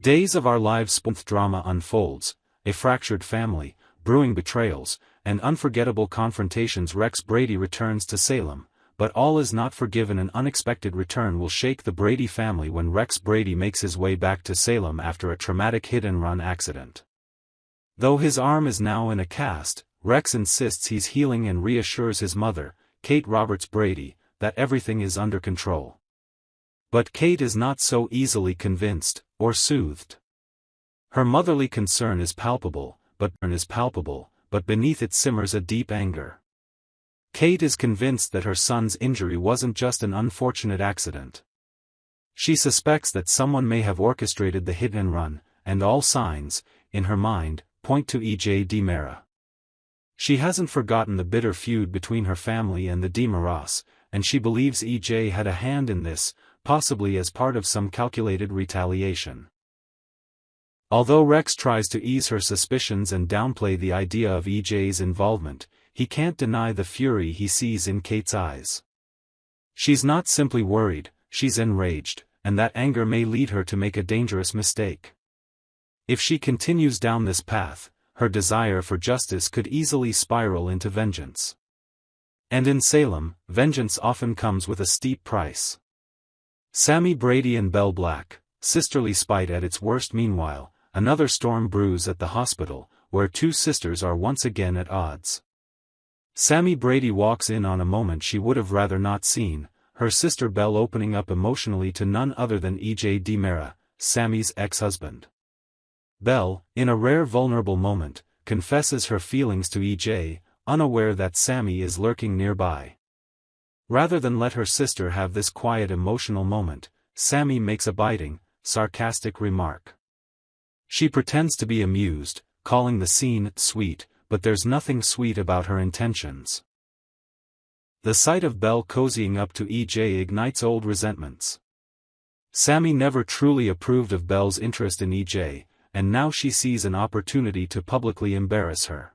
Days of Our Lives drama unfolds, a fractured family, brewing betrayals, and unforgettable confrontations. Rex Brady returns to Salem, but all is not forgiven. An unexpected return will shake the Brady family when Rex Brady makes his way back to Salem after a traumatic hit-and-run accident. Though his arm is now in a cast, Rex insists he's healing and reassures his mother, Kate Roberts Brady, that everything is under control. But Kate is not so easily convinced, or soothed. Her motherly concern is palpable, but beneath it simmers a deep anger. Kate is convinced that her son's injury wasn't just an unfortunate accident. She suspects that someone may have orchestrated the hit and run, and all signs, in her mind, point to E.J. DiMera. She hasn't forgotten the bitter feud between her family and the DiMeras, and she believes E.J. had a hand in this, possibly as part of some calculated retaliation. Although Rex tries to ease her suspicions and downplay the idea of E.J.'s involvement, he can't deny the fury he sees in Kate's eyes. She's not simply worried, she's enraged, and that anger may lead her to make a dangerous mistake. If she continues down this path, her desire for justice could easily spiral into vengeance. And in Salem, vengeance often comes with a steep price. Sammy Brady and Belle Black, sisterly spite at its worst. Meanwhile, another storm brews at the hospital, where two sisters are once again at odds. Sammy Brady walks in on a moment she would have rather not seen, her sister Belle opening up emotionally to none other than E.J. DiMera, Sammy's ex-husband. Belle, in a rare vulnerable moment, confesses her feelings to E.J., unaware that Sammy is lurking nearby. Rather than let her sister have this quiet emotional moment, Sammy makes a biting, sarcastic remark. She pretends to be amused, calling the scene sweet, but there's nothing sweet about her intentions. The sight of Belle cozying up to E.J. ignites old resentments. Sammy never truly approved of Belle's interest in E.J., and now she sees an opportunity to publicly embarrass her.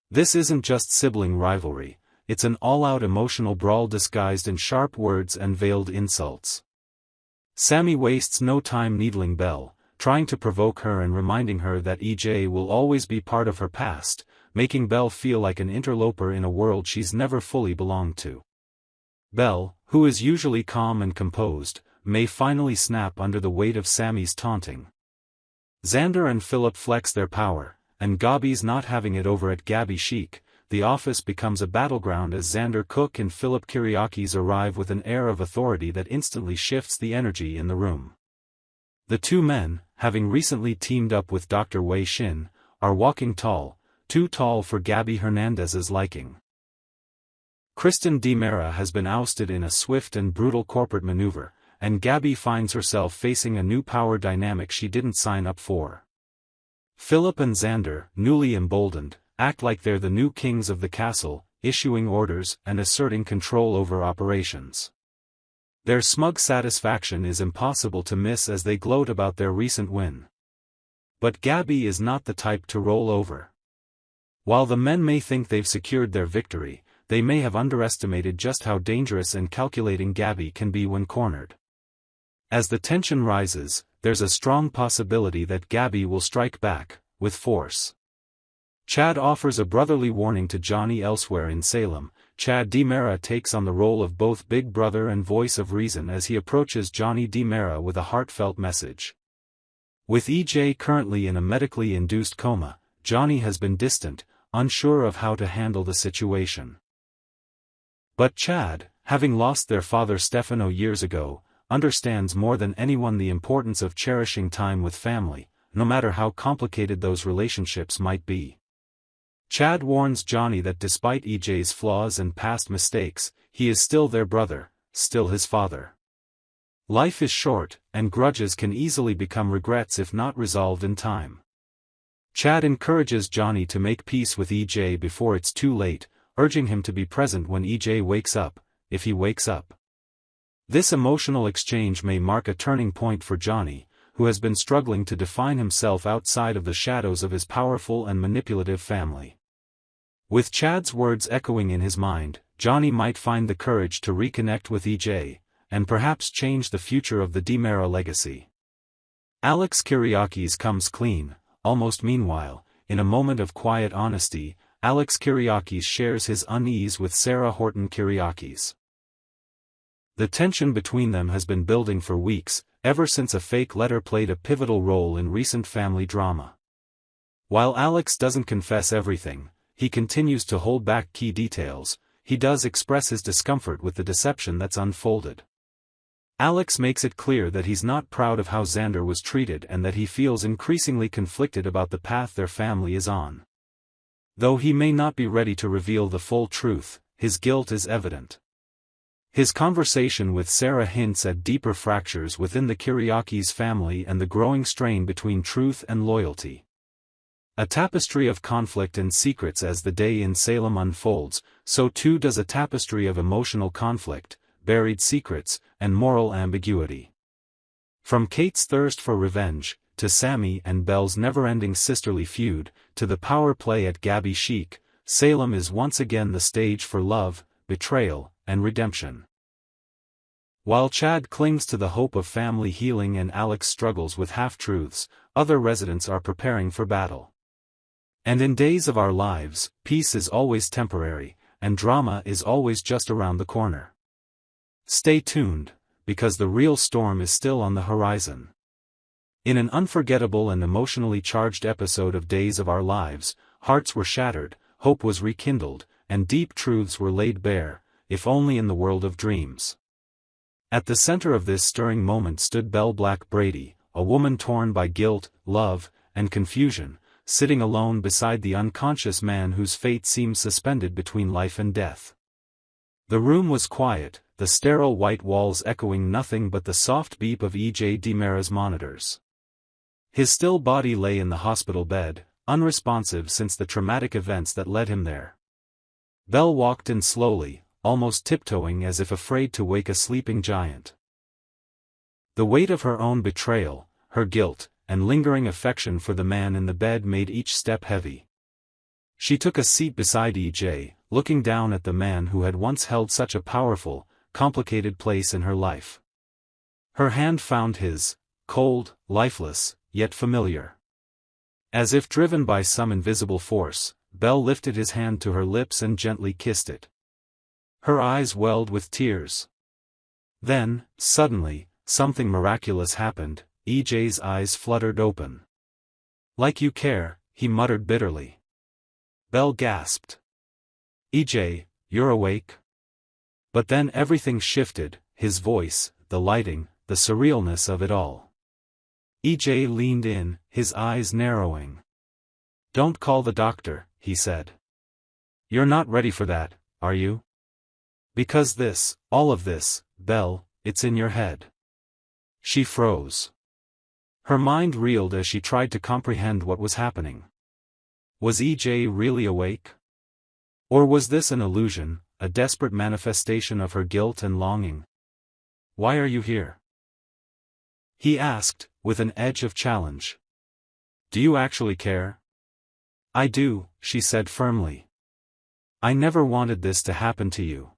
This isn't just sibling rivalry, it's an all-out emotional brawl disguised in sharp words and veiled insults. Sammy wastes no time needling Belle, trying to provoke her and reminding her that E.J. will always be part of her past, making Belle feel like an interloper in a world she's never fully belonged to. Belle, who is usually calm and composed, may finally snap under the weight of Sammy's taunting. Xander and Philip flex their power, and Gabby's not having it over at Gabby Chic. The office becomes a battleground as Xander Cook and Philip Kiriakis arrive with an air of authority that instantly shifts the energy in the room. The two men, having recently teamed up with Dr. Wei Shin, are walking tall, too tall for Gabby Hernandez's liking. Kristen DiMera has been ousted in a swift and brutal corporate maneuver, and Gabby finds herself facing a new power dynamic she didn't sign up for. Philip and Xander, newly emboldened, act like they're the new kings of the castle, issuing orders and asserting control over operations. Their smug satisfaction is impossible to miss as they gloat about their recent win. But Gabby is not the type to roll over. While the men may think they've secured their victory, they may have underestimated just how dangerous and calculating Gabby can be when cornered. As the tension rises, there's a strong possibility that Gabby will strike back, with force. Chad offers a brotherly warning to Johnny elsewhere in Salem. Chad DiMera takes on the role of both big brother and voice of reason as he approaches Johnny DiMera with a heartfelt message. With E.J. currently in a medically induced coma, Johnny has been distant, unsure of how to handle the situation. But Chad, having lost their father Stefano years ago, understands more than anyone the importance of cherishing time with family, no matter how complicated those relationships might be. Chad warns Johnny that despite E.J.'s flaws and past mistakes, he is still their brother, still his father. Life is short, and grudges can easily become regrets if not resolved in time. Chad encourages Johnny to make peace with E.J. before it's too late, urging him to be present when E.J. wakes up, if he wakes up. This emotional exchange may mark a turning point for Johnny, who has been struggling to define himself outside of the shadows of his powerful and manipulative family. With Chad's words echoing in his mind, Johnny might find the courage to reconnect with E.J., and perhaps change the future of the DiMera legacy. Alex Kyriakis comes clean. Almost meanwhile, in a moment of quiet honesty, Alex Kyriakis shares his unease with Sarah Horton Kyriakis. The tension between them has been building for weeks, ever since a fake letter played a pivotal role in recent family drama. While Alex doesn't confess everything, he continues to hold back key details. He does express his discomfort with the deception that's unfolded. Alex makes it clear that he's not proud of how Xander was treated and that he feels increasingly conflicted about the path their family is on. Though he may not be ready to reveal the full truth, his guilt is evident. His conversation with Sarah hints at deeper fractures within the Kyriakis family and the growing strain between truth and loyalty. A tapestry of conflict and secrets. As the day in Salem unfolds, so too does a tapestry of emotional conflict, buried secrets, and moral ambiguity. From Kate's thirst for revenge, to Sammy and Belle's never-ending sisterly feud, to the power play at Gabby Chic, Salem is once again the stage for love, betrayal, and redemption. While Chad clings to the hope of family healing and Alex struggles with half-truths, other residents are preparing for battle. And in Days of Our Lives, peace is always temporary, and drama is always just around the corner. Stay tuned, because the real storm is still on the horizon. In an unforgettable and emotionally charged episode of Days of Our Lives, hearts were shattered, hope was rekindled, and deep truths were laid bare, if only in the world of dreams. At the center of this stirring moment stood Belle Black Brady, a woman torn by guilt, love, and confusion, sitting alone beside the unconscious man whose fate seemed suspended between life and death. The room was quiet, the sterile white walls echoing nothing but the soft beep of E.J. DiMera's monitors. His still body lay in the hospital bed, unresponsive since the traumatic events that led him there. Belle walked in slowly, almost tiptoeing as if afraid to wake a sleeping giant. The weight of her own betrayal, her guilt, and lingering affection for the man in the bed made each step heavy. She took a seat beside E.J., looking down at the man who had once held such a powerful, complicated place in her life. Her hand found his, cold, lifeless, yet familiar. As if driven by some invisible force, Belle lifted his hand to her lips and gently kissed it. Her eyes welled with tears. Then, suddenly, something miraculous happened. E.J.'s eyes fluttered open. "Like you care," he muttered bitterly. Belle gasped. "E.J., you're awake?" But then everything shifted, his voice, the lighting, the surrealness of it all. E.J. leaned in, his eyes narrowing. "Don't call the doctor," he said. "You're not ready for that, are you? Because this, all of this, Belle, it's in your head." She froze. Her mind reeled as she tried to comprehend what was happening. Was E.J. really awake? Or was this an illusion, a desperate manifestation of her guilt and longing? "Why are you here?" he asked, with an edge of challenge. "Do you actually care?" "I do," she said firmly. "I never wanted this to happen to you."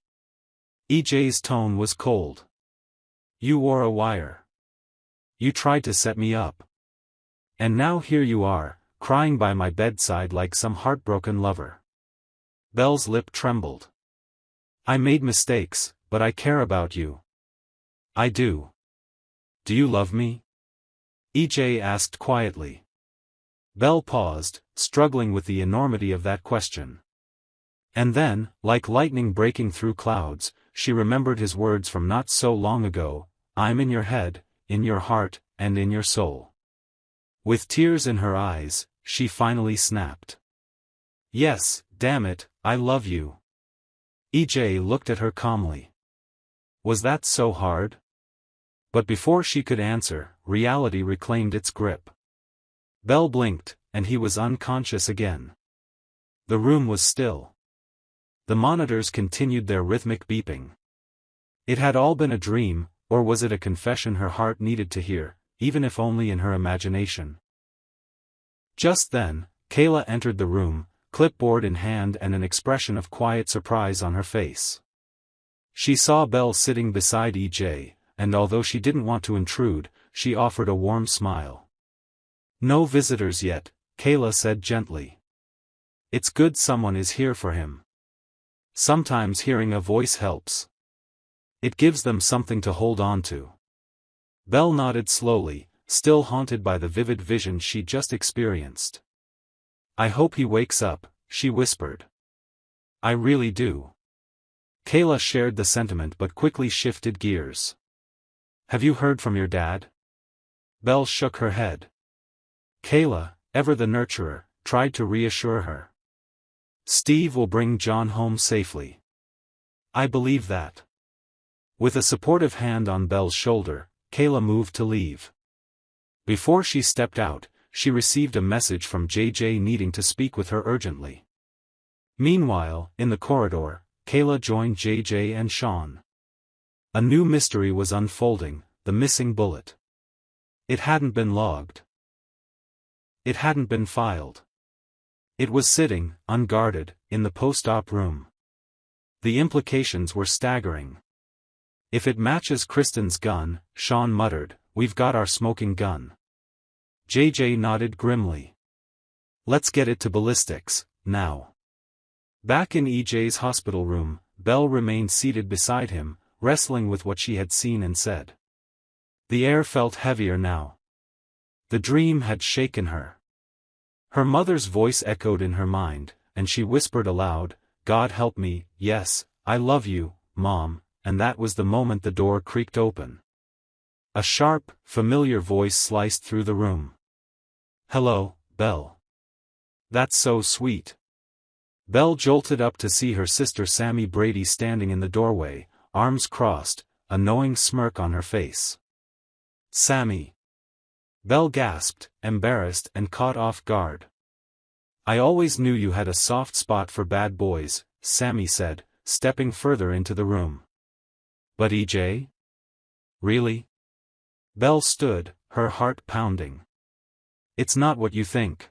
E.J.'s tone was cold. "You wore a wire. You tried to set me up. And now here you are, crying by my bedside like some heartbroken lover." Belle's lip trembled. "I made mistakes, but I care about you." "I do." "Do you love me?" E.J. asked quietly. Belle paused, struggling with the enormity of that question. And then, like lightning breaking through clouds, she remembered his words from not so long ago, "I'm in your head, in your heart, and in your soul." With tears in her eyes, she finally snapped. "Yes, damn it, I love you." E.J. looked at her calmly. Was that so hard? But before she could answer, reality reclaimed its grip. Belle blinked, and he was unconscious again. The room was still. The monitors continued their rhythmic beeping. It had all been a dream, or was it a confession her heart needed to hear, even if only in her imagination? Just then, Kayla entered the room, clipboard in hand and an expression of quiet surprise on her face. She saw Belle sitting beside E.J., and although she didn't want to intrude, she offered a warm smile. No visitors yet, Kayla said gently. It's good someone is here for him. Sometimes hearing a voice helps. It gives them something to hold on to. Belle nodded slowly, still haunted by the vivid vision she'd just experienced. I hope he wakes up, she whispered. I really do. Kayla shared the sentiment but quickly shifted gears. Have you heard from your dad? Belle shook her head. Kayla, ever the nurturer, tried to reassure her. Steve will bring John home safely. I believe that. With a supportive hand on Belle's shoulder, Kayla moved to leave. Before she stepped out, she received a message from JJ needing to speak with her urgently. Meanwhile, in the corridor, Kayla joined JJ and Sean. A new mystery was unfolding, the missing bullet. It hadn't been logged. It hadn't been filed. It was sitting, unguarded, in the post-op room. The implications were staggering. If it matches Kristen's gun, Sean muttered, we've got our smoking gun. JJ nodded grimly. Let's get it to ballistics, now. Back in EJ's hospital room, Belle remained seated beside him, wrestling with what she had seen and said. The air felt heavier now. The dream had shaken her. Her mother's voice echoed in her mind, and she whispered aloud, God help me, yes, I love you, Mom, and that was the moment the door creaked open. A sharp, familiar voice sliced through the room. Hello, Belle. That's so sweet. Belle jolted up to see her sister Sammy Brady standing in the doorway, arms crossed, a knowing smirk on her face. Sammy. Belle gasped, embarrassed and caught off guard. I always knew you had a soft spot for bad boys, Sammy said, stepping further into the room. But EJ? Really? Belle stood, her heart pounding. It's not what you think.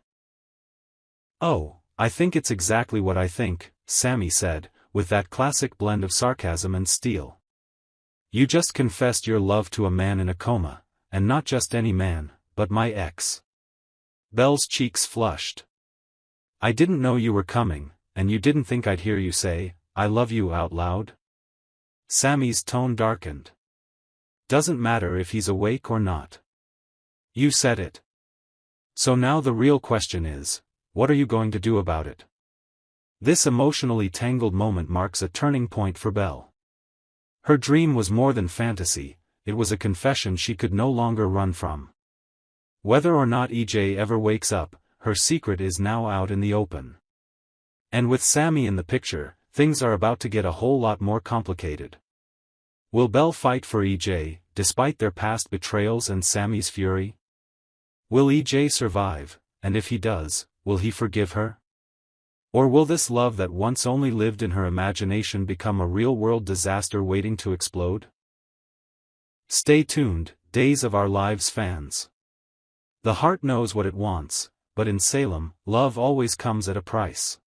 Oh, I think it's exactly what I think, Sammy said, with that classic blend of sarcasm and steel. You just confessed your love to a man in a coma, and not just any man, but my ex. Belle's cheeks flushed. I didn't know you were coming, and you didn't think I'd hear you say, I love you out loud? Sammy's tone darkened. Doesn't matter if he's awake or not. You said it. So now the real question is, what are you going to do about it? This emotionally tangled moment marks a turning point for Belle. Her dream was more than fantasy, it was a confession she could no longer run from. Whether or not EJ ever wakes up, her secret is now out in the open. And with Sammy in the picture, things are about to get a whole lot more complicated. Will Belle fight for EJ, despite their past betrayals and Sammy's fury? Will EJ survive, and if he does, will he forgive her? Or will this love that once only lived in her imagination become a real-world disaster waiting to explode? Stay tuned, Days of Our Lives fans. The heart knows what it wants, but in Salem, love always comes at a price.